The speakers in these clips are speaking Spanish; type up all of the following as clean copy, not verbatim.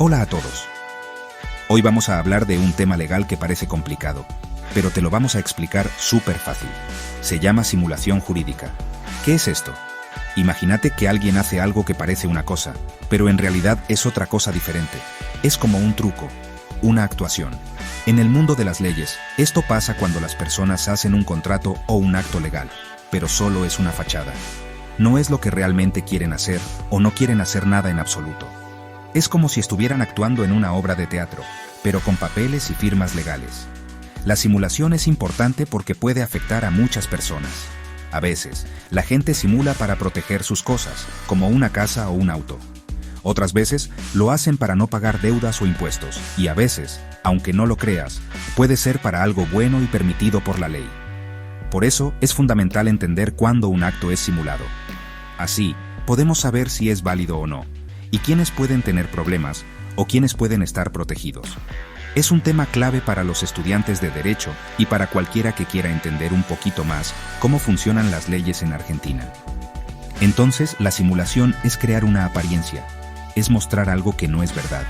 Hola a todos. Hoy vamos a hablar de un tema legal que parece complicado, pero te lo vamos a explicar súper fácil. Se llama simulación jurídica. ¿Qué es esto? Imagínate que alguien hace algo que parece una cosa, pero en realidad es otra cosa diferente. Es como un truco, una actuación. En el mundo de las leyes, esto pasa cuando las personas hacen un contrato o un acto legal, pero solo es una fachada. No es lo que realmente quieren hacer o no quieren hacer nada en absoluto. Es como si estuvieran actuando en una obra de teatro, pero con papeles y firmas legales. La simulación es importante porque puede afectar a muchas personas. A veces, la gente simula para proteger sus cosas, como una casa o un auto. Otras veces, lo hacen para no pagar deudas o impuestos, y a veces, aunque no lo creas, puede ser para algo bueno y permitido por la ley. Por eso, es fundamental entender cuándo un acto es simulado. Así, podemos saber si es válido o no, y quiénes pueden tener problemas o quiénes pueden estar protegidos. Es un tema clave para los estudiantes de Derecho y para cualquiera que quiera entender un poquito más cómo funcionan las leyes en Argentina. Entonces, la simulación es crear una apariencia, es mostrar algo que no es verdad.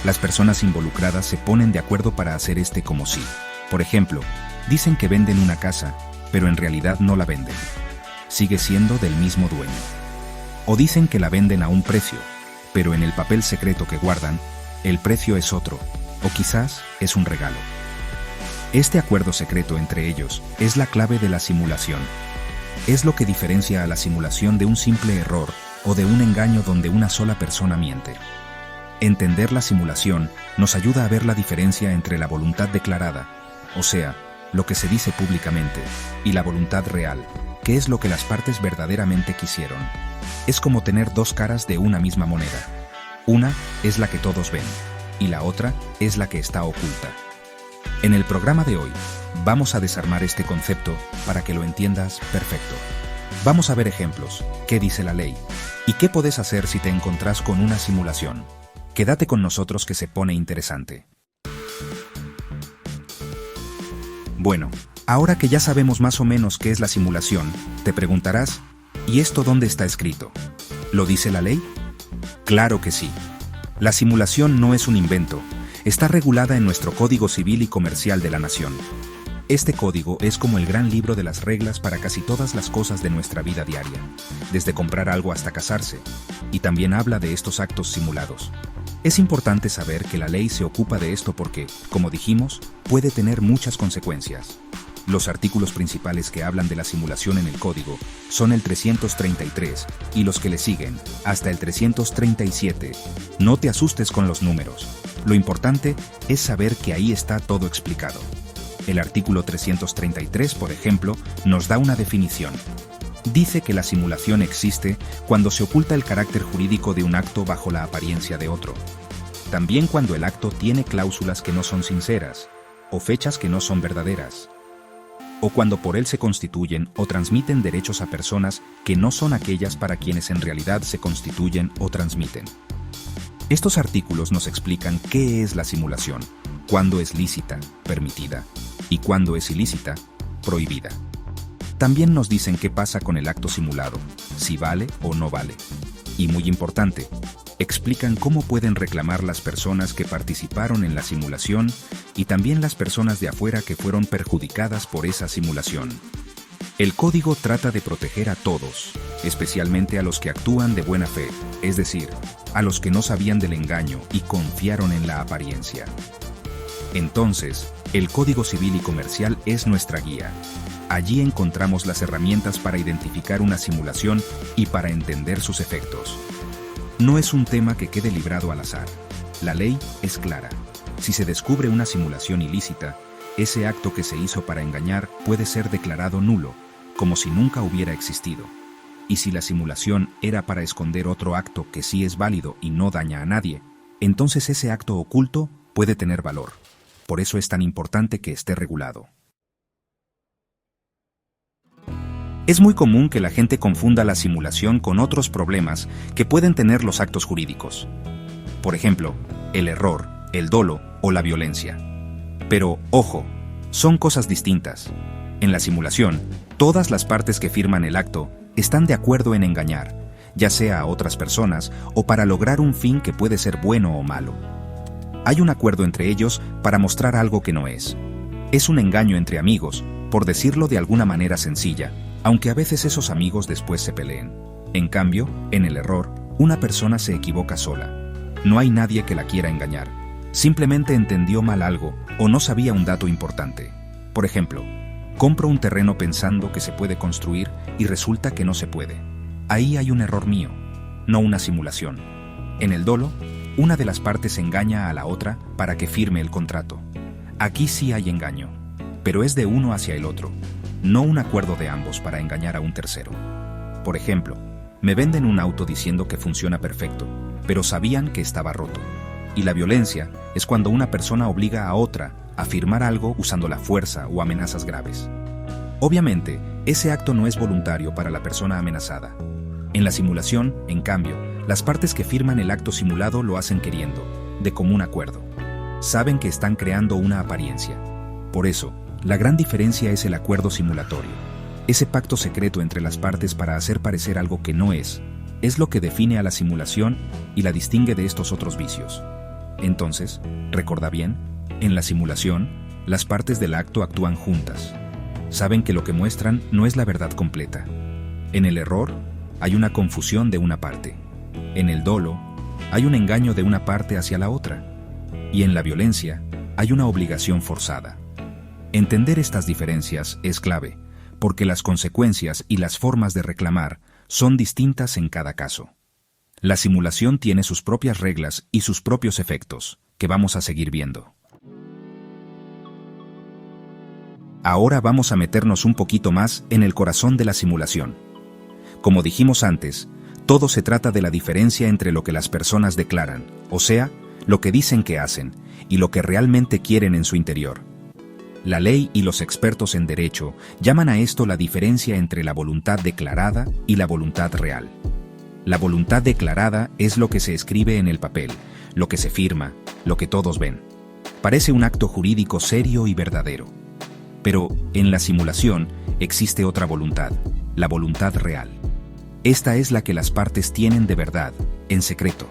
Las personas involucradas se ponen de acuerdo para hacer como si. Por ejemplo, dicen que venden una casa, pero en realidad no la venden. Sigue siendo del mismo dueño. O dicen que la venden a un precio, pero en el papel secreto que guardan, el precio es otro, o quizás es un regalo. Este acuerdo secreto entre ellos es la clave de la simulación. Es lo que diferencia a la simulación de un simple error o de un engaño donde una sola persona miente. Entender la simulación nos ayuda a ver la diferencia entre la voluntad declarada, o sea, lo que se dice públicamente, y la voluntad real, que es lo que las partes verdaderamente quisieron. Es como tener dos caras de una misma moneda. Una es la que todos ven, y la otra es la que está oculta. En el programa de hoy, vamos a desarmar este concepto para que lo entiendas perfecto. Vamos a ver ejemplos, qué dice la ley, y qué puedes hacer si te encontrás con una simulación. Quédate con nosotros que se pone interesante. Bueno, ahora que ya sabemos más o menos qué es la simulación, te preguntarás, ¿y esto dónde está escrito? ¿Lo dice la ley? Claro que sí. La simulación no es un invento, está regulada en nuestro Código Civil y Comercial de la Nación. Este código es como el gran libro de las reglas para casi todas las cosas de nuestra vida diaria, desde comprar algo hasta casarse, y también habla de estos actos simulados. Es importante saber que la ley se ocupa de esto porque, como dijimos, puede tener muchas consecuencias. Los artículos principales que hablan de la simulación en el código son el 333 y los que le siguen, hasta el 337. No te asustes con los números. Lo importante es saber que ahí está todo explicado. El artículo 333, por ejemplo, nos da una definición. Dice que la simulación existe cuando se oculta el carácter jurídico de un acto bajo la apariencia de otro. También cuando el acto tiene cláusulas que no son sinceras, o fechas que no son verdaderas, o cuando por él se constituyen o transmiten derechos a personas que no son aquellas para quienes en realidad se constituyen o transmiten. Estos artículos nos explican qué es la simulación, cuándo es lícita, permitida, y cuándo es ilícita, prohibida. También nos dicen qué pasa con el acto simulado, si vale o no vale. Y muy importante, explican cómo pueden reclamar las personas que participaron en la simulación y también las personas de afuera que fueron perjudicadas por esa simulación. El código trata de proteger a todos, especialmente a los que actúan de buena fe, es decir, a los que no sabían del engaño y confiaron en la apariencia. Entonces, el Código Civil y Comercial es nuestra guía. Allí encontramos las herramientas para identificar una simulación y para entender sus efectos. No es un tema que quede librado al azar. La ley es clara. Si se descubre una simulación ilícita, ese acto que se hizo para engañar puede ser declarado nulo, como si nunca hubiera existido. Y si la simulación era para esconder otro acto que sí es válido y no daña a nadie, entonces ese acto oculto puede tener valor. Por eso es tan importante que esté regulado. Es muy común que la gente confunda la simulación con otros problemas que pueden tener los actos jurídicos. Por ejemplo, el error, el dolo o la violencia. Pero, ojo, son cosas distintas. En la simulación, todas las partes que firman el acto están de acuerdo en engañar, ya sea a otras personas o para lograr un fin que puede ser bueno o malo. Hay un acuerdo entre ellos para mostrar algo que no es. Es un engaño entre amigos, por decirlo de alguna manera sencilla, aunque a veces esos amigos después se peleen. En cambio, en el error, una persona se equivoca sola. No hay nadie que la quiera engañar. Simplemente entendió mal algo o no sabía un dato importante. Por ejemplo, compro un terreno pensando que se puede construir y resulta que no se puede. Ahí hay un error mío, no una simulación. En el dolo, una de las partes engaña a la otra para que firme el contrato. Aquí sí hay engaño, pero es de uno hacia el otro, no un acuerdo de ambos para engañar a un tercero. Por ejemplo, me venden un auto diciendo que funciona perfecto, pero sabían que estaba roto. Y la violencia es cuando una persona obliga a otra a firmar algo usando la fuerza o amenazas graves. Obviamente, ese acto no es voluntario para la persona amenazada. En la simulación, en cambio, las partes que firman el acto simulado lo hacen queriendo, de común acuerdo. Saben que están creando una apariencia. Por eso, la gran diferencia es el acuerdo simulatorio. Ese pacto secreto entre las partes para hacer parecer algo que no es lo que define a la simulación y la distingue de estos otros vicios. Entonces, recuerda bien, en la simulación, las partes del acto actúan juntas. Saben que lo que muestran no es la verdad completa. En el error, hay una confusión de una parte. En el dolo, hay un engaño de una parte hacia la otra. Y en la violencia, hay una obligación forzada. Entender estas diferencias es clave, porque las consecuencias y las formas de reclamar son distintas en cada caso. La simulación tiene sus propias reglas y sus propios efectos, que vamos a seguir viendo. Ahora vamos a meternos un poquito más en el corazón de la simulación. Como dijimos antes, todo se trata de la diferencia entre lo que las personas declaran, o sea, lo que dicen que hacen, y lo que realmente quieren en su interior. La ley y los expertos en derecho llaman a esto la diferencia entre la voluntad declarada y la voluntad real. La voluntad declarada es lo que se escribe en el papel, lo que se firma, lo que todos ven. Parece un acto jurídico serio y verdadero. Pero, en la simulación, existe otra voluntad, la voluntad real. Esta es la que las partes tienen de verdad, en secreto.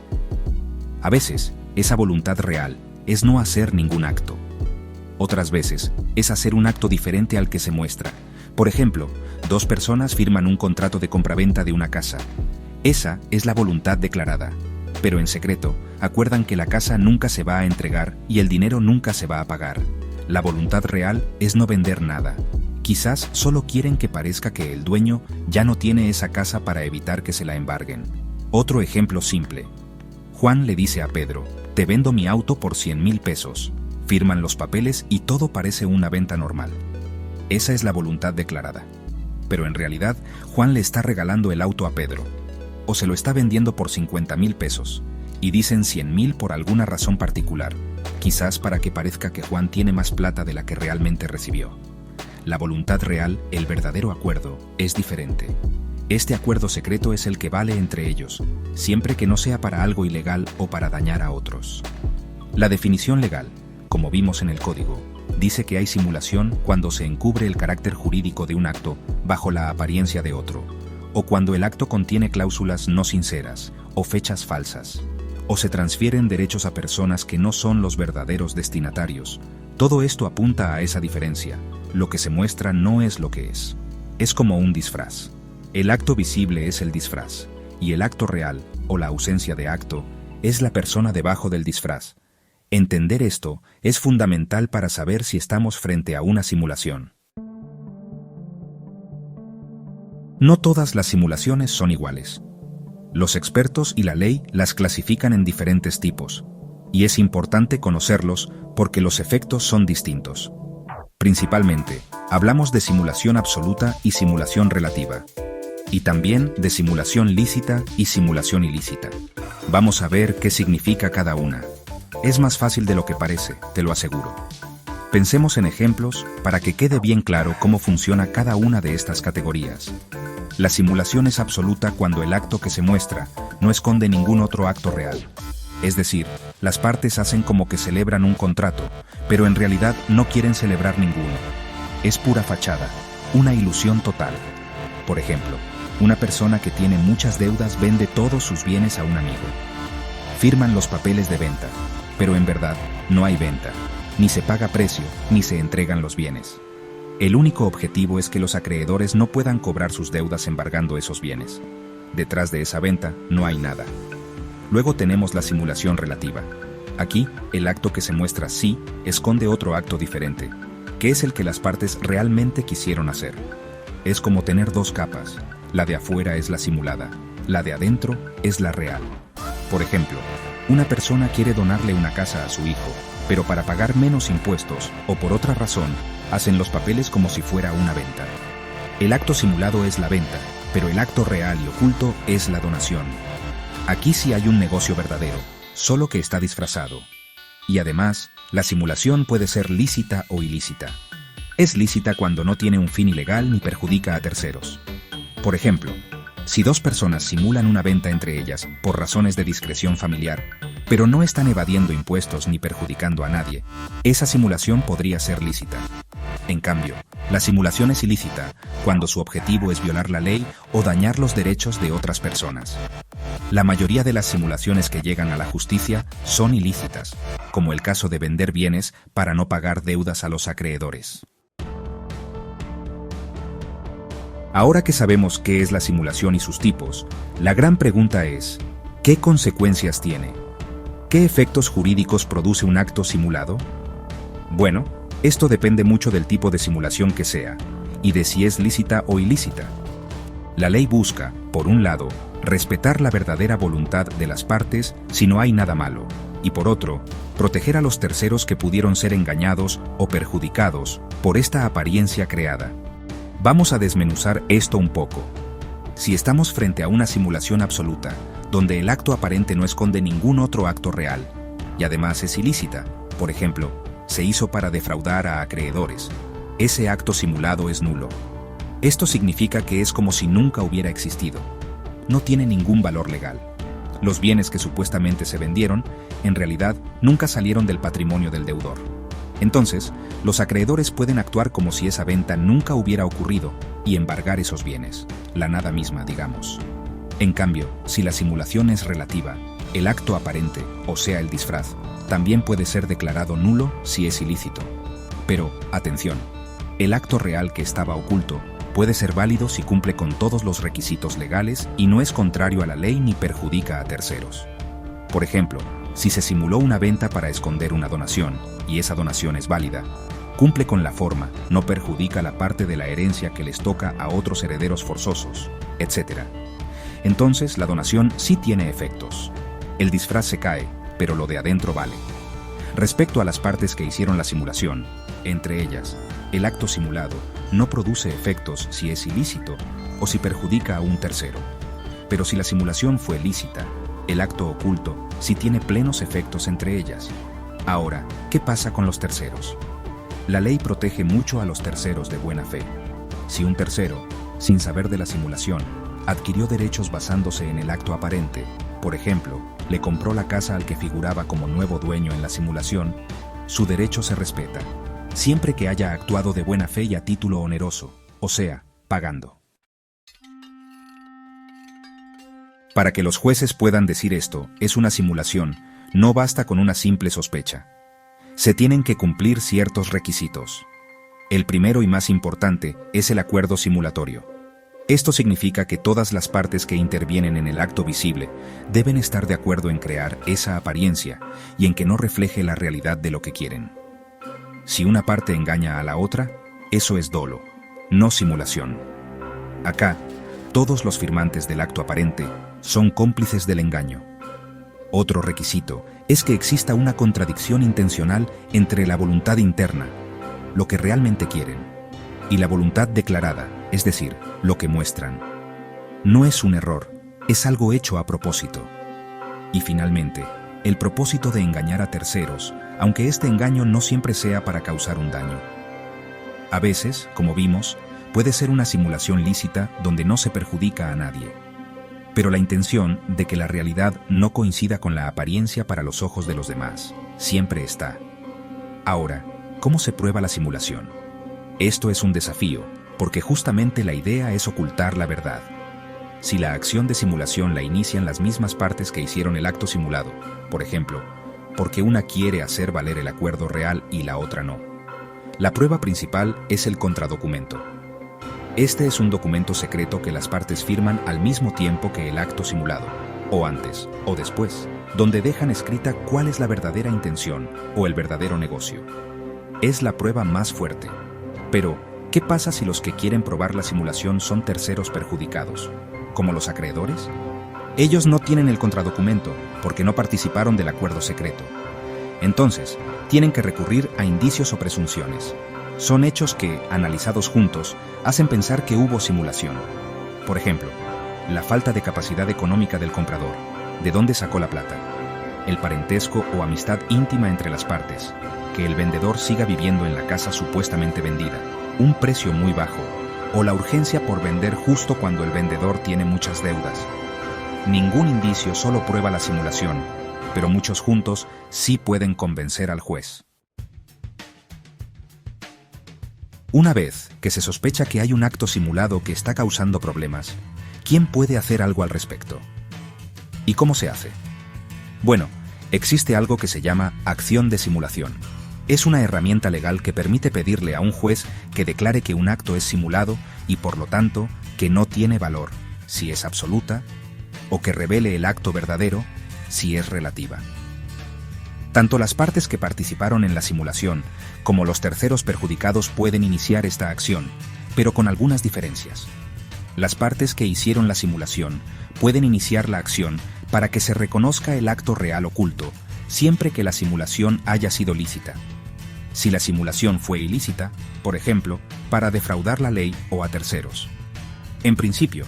A veces, esa voluntad real es no hacer ningún acto. Otras veces, es hacer un acto diferente al que se muestra. Por ejemplo, dos personas firman un contrato de compraventa de una casa. Esa es la voluntad declarada, pero en secreto, acuerdan que la casa nunca se va a entregar y el dinero nunca se va a pagar. La voluntad real es no vender nada. Quizás solo quieren que parezca que el dueño ya no tiene esa casa para evitar que se la embarguen. Otro ejemplo simple. Juan le dice a Pedro, te vendo mi auto por 100,000 pesos. Firman los papeles y todo parece una venta normal. Esa es la voluntad declarada. Pero en realidad, Juan le está regalando el auto a Pedro. O se lo está vendiendo por 50,000 pesos. Y dicen 100,000 por alguna razón particular. Quizás para que parezca que Juan tiene más plata de la que realmente recibió. La voluntad real, el verdadero acuerdo, es diferente. Este acuerdo secreto es el que vale entre ellos, siempre que no sea para algo ilegal o para dañar a otros. La definición legal, como vimos en el código, dice que hay simulación cuando se encubre el carácter jurídico de un acto bajo la apariencia de otro, o cuando el acto contiene cláusulas no sinceras o fechas falsas, o se transfieren derechos a personas que no son los verdaderos destinatarios. Todo esto apunta a esa diferencia. Lo que se muestra no es lo que es. Es como un disfraz. El acto visible es el disfraz, y el acto real, o la ausencia de acto, es la persona debajo del disfraz. Entender esto es fundamental para saber si estamos frente a una simulación. No todas las simulaciones son iguales. Los expertos y la ley las clasifican en diferentes tipos, y es importante conocerlos porque los efectos son distintos. Principalmente, hablamos de simulación absoluta y simulación relativa, y también de simulación lícita y simulación ilícita. Vamos a ver qué significa cada una. Es más fácil de lo que parece, te lo aseguro. Pensemos en ejemplos para que quede bien claro cómo funciona cada una de estas categorías. La simulación es absoluta cuando el acto que se muestra no esconde ningún otro acto real. Es decir, las partes hacen como que celebran un contrato, pero en realidad no quieren celebrar ninguno. Es pura fachada, una ilusión total. Por ejemplo, Una persona que tiene muchas deudas vende todos sus bienes a un amigo. Firman los papeles de venta, pero en verdad no hay venta, ni se paga precio, ni se entregan los bienes. El único objetivo es que los acreedores no puedan cobrar sus deudas embargando esos bienes. Detrás de esa venta no hay nada. Luego tenemos la simulación relativa. Aquí, el acto que se muestra sí esconde otro acto diferente, que es el que las partes realmente quisieron hacer. Es como tener dos capas. La de afuera es la simulada, la de adentro es la real. Por ejemplo, una persona quiere donarle una casa a su hijo, pero para pagar menos impuestos o por otra razón, hacen los papeles como si fuera una venta. El acto simulado es la venta, pero el acto real y oculto es la donación. Aquí sí hay un negocio verdadero, solo que está disfrazado. Y además, la simulación puede ser lícita o ilícita. Es lícita cuando no tiene un fin ilegal ni perjudica a terceros. Por ejemplo, si dos personas simulan una venta entre ellas por razones de discreción familiar, pero no están evadiendo impuestos ni perjudicando a nadie, esa simulación podría ser lícita. En cambio, la simulación es ilícita cuando su objetivo es violar la ley o dañar los derechos de otras personas. La mayoría de las simulaciones que llegan a la justicia son ilícitas, como el caso de vender bienes para no pagar deudas a los acreedores. Ahora que sabemos qué es la simulación y sus tipos, la gran pregunta es, ¿qué consecuencias tiene? ¿Qué efectos jurídicos produce un acto simulado? Bueno, esto depende mucho del tipo de simulación que sea, y de si es lícita o ilícita. La ley busca, por un lado, respetar la verdadera voluntad de las partes si no hay nada malo, y por otro, proteger a los terceros que pudieron ser engañados o perjudicados por esta apariencia creada. Vamos a desmenuzar esto un poco. Si estamos frente a una simulación absoluta, donde el acto aparente no esconde ningún otro acto real, y además es ilícita, por ejemplo, se hizo para defraudar a acreedores, ese acto simulado es nulo. Esto significa que es como si nunca hubiera existido. No tiene ningún valor legal. Los bienes que supuestamente se vendieron, en realidad, nunca salieron del patrimonio del deudor. Entonces, los acreedores pueden actuar como si esa venta nunca hubiera ocurrido y embargar esos bienes, la nada misma, digamos. En cambio, si la simulación es relativa, el acto aparente, o sea el disfraz, también puede ser declarado nulo si es ilícito. Pero, atención, el acto real que estaba oculto puede ser válido si cumple con todos los requisitos legales y no es contrario a la ley ni perjudica a terceros. Por ejemplo, si se simuló una venta para esconder una donación, y esa donación es válida, cumple con la forma, no perjudica la parte de la herencia que les toca a otros herederos forzosos, etc. Entonces la donación sí tiene efectos. El disfraz se cae, pero lo de adentro vale. Respecto a las partes que hicieron la simulación, entre ellas, el acto simulado no produce efectos si es ilícito o si perjudica a un tercero. Pero si la simulación fue lícita, el acto oculto sí tiene plenos efectos entre ellas. Ahora, ¿qué pasa con los terceros? La ley protege mucho a los terceros de buena fe. Si un tercero, sin saber de la simulación, adquirió derechos basándose en el acto aparente, por ejemplo, le compró la casa al que figuraba como nuevo dueño en la simulación, su derecho se respeta, siempre que haya actuado de buena fe y a título oneroso, o sea, pagando. Para que los jueces puedan decir esto, es una simulación, no basta con una simple sospecha. Se tienen que cumplir ciertos requisitos. El primero y más importante es el acuerdo simulatorio. Esto significa que todas las partes que intervienen en el acto visible deben estar de acuerdo en crear esa apariencia y en que no refleje la realidad de lo que quieren. Si una parte engaña a la otra, eso es dolo, no simulación. Acá, todos los firmantes del acto aparente son cómplices del engaño. Otro requisito es que exista una contradicción intencional entre la voluntad interna, lo que realmente quieren, y la voluntad declarada, es decir, lo que muestran. No es un error, es algo hecho a propósito. Y finalmente, el propósito de engañar a terceros, aunque este engaño no siempre sea para causar un daño. A veces, como vimos, puede ser una simulación lícita donde no se perjudica a nadie. Pero la intención de que la realidad no coincida con la apariencia para los ojos de los demás siempre está. Ahora, ¿cómo se prueba la simulación? Esto es un desafío, porque justamente la idea es ocultar la verdad. si la acción de simulación la inician las mismas partes que hicieron el acto simulado, por ejemplo, porque una quiere hacer valer el acuerdo real y la otra no. La prueba principal es el contradocumento. Este es un documento secreto que las partes firman al mismo tiempo que el acto simulado, o antes, o después, donde dejan escrita cuál es la verdadera intención o el verdadero negocio. Es la prueba más fuerte. Pero, ¿qué pasa si los que quieren probar la simulación son terceros perjudicados, como los acreedores? Ellos no tienen el contradocumento porque no participaron del acuerdo secreto. Entonces, tienen que recurrir a indicios o presunciones. Son hechos que, analizados juntos, hacen pensar que hubo simulación. Por ejemplo, la falta de capacidad económica del comprador, de dónde sacó la plata, el parentesco o amistad íntima entre las partes, que el vendedor siga viviendo en la casa supuestamente vendida, un precio muy bajo, o la urgencia por vender justo cuando el vendedor tiene muchas deudas. Ningún indicio solo prueba la simulación, pero muchos juntos sí pueden convencer al juez. Una vez que se sospecha que hay un acto simulado que está causando problemas, ¿quién puede hacer algo al respecto? ¿Y cómo se hace? Bueno, existe algo que se llama acción de simulación. Es una herramienta legal que permite pedirle a un juez que declare que un acto es simulado y, por lo tanto, que no tiene valor, si es absoluta, o que revele el acto verdadero, si es relativa. Tanto las partes que participaron en la simulación como los terceros perjudicados pueden iniciar esta acción, pero con algunas diferencias. Las partes que hicieron la simulación pueden iniciar la acción para que se reconozca el acto real oculto, siempre que la simulación haya sido lícita. Si la simulación fue ilícita, por ejemplo, para defraudar la ley o a terceros. En principio,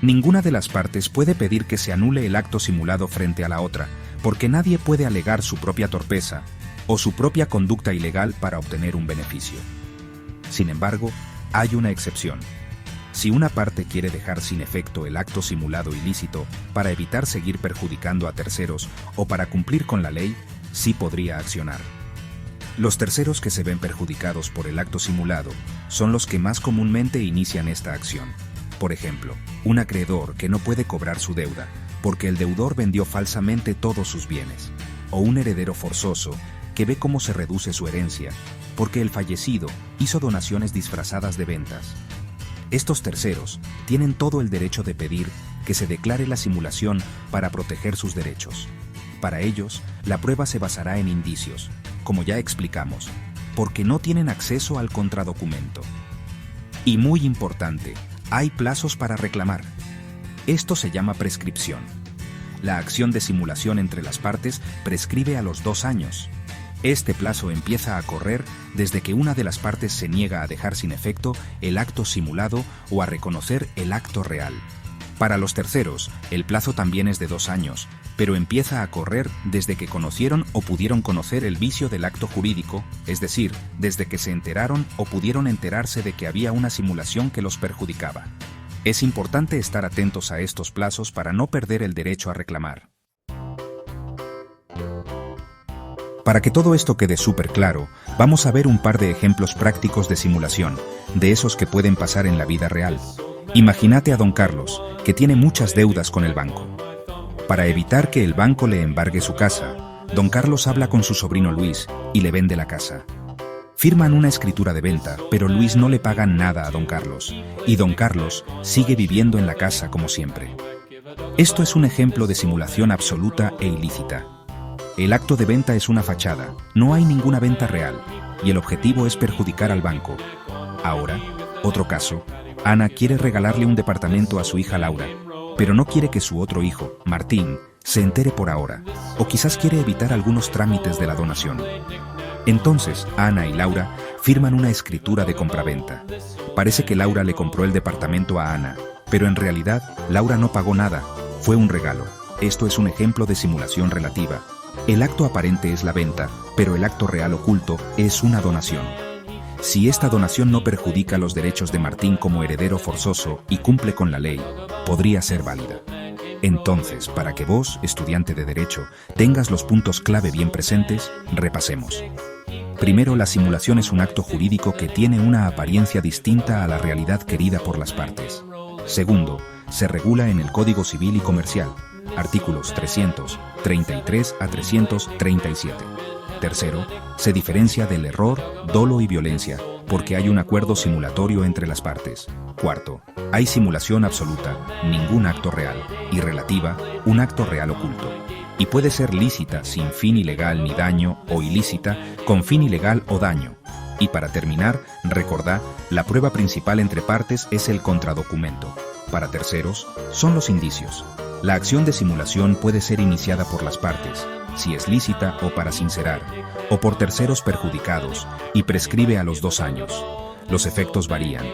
ninguna de las partes puede pedir que se anule el acto simulado frente a la otra, porque nadie puede alegar su propia torpeza o su propia conducta ilegal para obtener un beneficio. Sin embargo, hay una excepción. Si una parte quiere dejar sin efecto el acto simulado ilícito para evitar seguir perjudicando a terceros o para cumplir con la ley, sí podría accionar. Los terceros que se ven perjudicados por el acto simulado son los que más comúnmente inician esta acción. Por ejemplo, un acreedor que no puede cobrar su deuda porque el deudor vendió falsamente todos sus bienes, o un heredero forzoso que ve cómo se reduce su herencia porque el fallecido hizo donaciones disfrazadas de ventas. Estos terceros tienen todo el derecho de pedir que se declare la simulación para proteger sus derechos. Para ellos, la prueba se basará en indicios, como ya explicamos, porque no tienen acceso al contradocumento. Y muy importante, hay plazos para reclamar. Esto se llama prescripción. La acción de simulación entre las partes prescribe a los 2 años. Este plazo empieza a correr desde que una de las partes se niega a dejar sin efecto el acto simulado o a reconocer el acto real. Para los terceros, el plazo también es de 2 años, pero empieza a correr desde que conocieron o pudieron conocer el vicio del acto jurídico, es decir, desde que se enteraron o pudieron enterarse de que había una simulación que los perjudicaba. Es importante estar atentos a estos plazos para no perder el derecho a reclamar. Para que todo esto quede súper claro, vamos a ver un par de ejemplos prácticos de simulación, de esos que pueden pasar en la vida real. Imagínate a don Carlos, que tiene muchas deudas con el banco. Para evitar que el banco le embargue su casa, don Carlos habla con su sobrino Luis y le vende la casa. Firman una escritura de venta, pero Luis no le paga nada a don Carlos, y don Carlos sigue viviendo en la casa como siempre. Esto es un ejemplo de simulación absoluta e ilícita. El acto de venta es una fachada, no hay ninguna venta real, y el objetivo es perjudicar al banco. Ahora, otro caso, Ana quiere regalarle un departamento a su hija Laura, pero no quiere que su otro hijo, Martín, se entere por ahora, o quizás quiere evitar algunos trámites de la donación. Entonces, Ana y Laura firman una escritura de compraventa. Parece que Laura le compró el departamento a Ana, pero en realidad, Laura no pagó nada, fue un regalo. Esto es un ejemplo de simulación relativa. El acto aparente es la venta, pero el acto real oculto es una donación. Si esta donación no perjudica los derechos de Martín como heredero forzoso y cumple con la ley, podría ser válida. Entonces, para que vos, estudiante de Derecho, tengas los puntos clave bien presentes, repasemos. Primero, la simulación es un acto jurídico que tiene una apariencia distinta a la realidad querida por las partes. Segundo, se regula en el Código Civil y Comercial, artículos 333 a 337. Tercero, se diferencia del error, dolo y violencia, porque hay un acuerdo simulatorio entre las partes. Cuarto, hay simulación absoluta, ningún acto real, y relativa, un acto real oculto. Y puede ser lícita sin fin ilegal ni daño, o ilícita con fin ilegal o daño. Y para terminar, recordá, la prueba principal entre partes es el contradocumento. Para terceros, son los indicios. La acción de simulación puede ser iniciada por las partes, si es lícita o para sincerar, o por terceros perjudicados, y prescribe a los 2 años. Los efectos varían.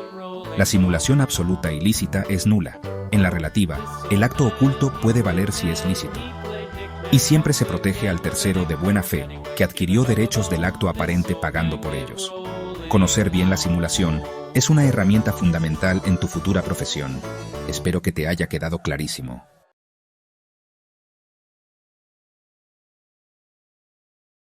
La simulación absoluta y lícita es nula. En la relativa, el acto oculto puede valer si es lícito. Y siempre se protege al tercero de buena fe, que adquirió derechos del acto aparente pagando por ellos. Conocer bien la simulación es una herramienta fundamental en tu futura profesión. Espero que te haya quedado clarísimo.